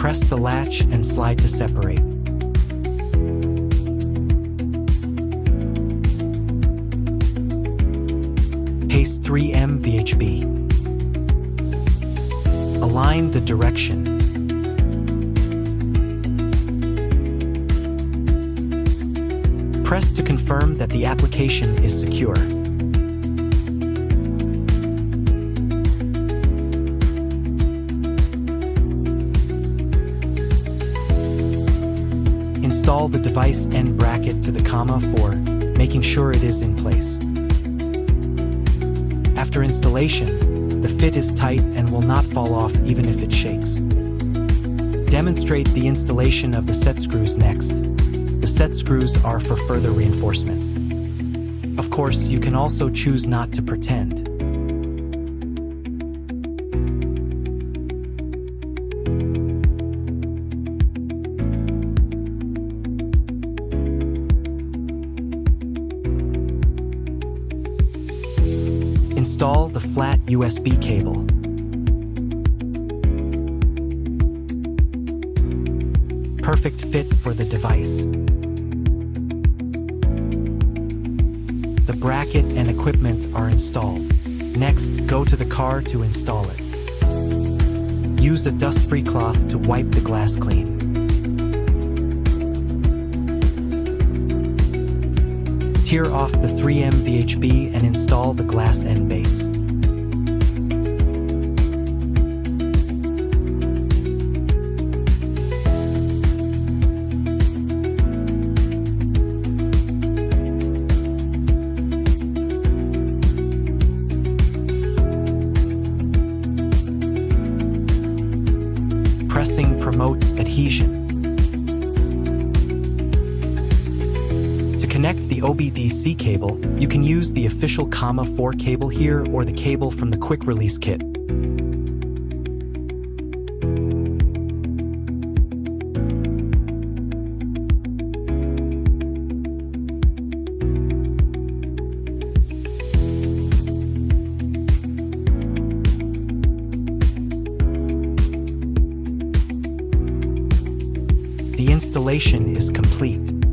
Press the latch and slide to separate. Paste 3M VHB. Align the direction. Press to confirm that the application is secure. Install the device end bracket to the comma 4, making sure it is in place. After installation, the fit is tight and will not fall off even if it shakes. Demonstrate the installation of the set screws next. The set screws are for further reinforcement. Of course, you can also choose not to pretend. Install the flat USB cable. Perfect fit for the device. The bracket and equipment are installed. Next, go to the car to install it. Use a dust-free cloth to wipe the glass clean. Tear off the 3M VHB and install the glass end base. Pressing promotes adhesion. To connect the OBD-C cable, you can use the official comma 4 cable here or the cable from the quick release kit. The installation is complete.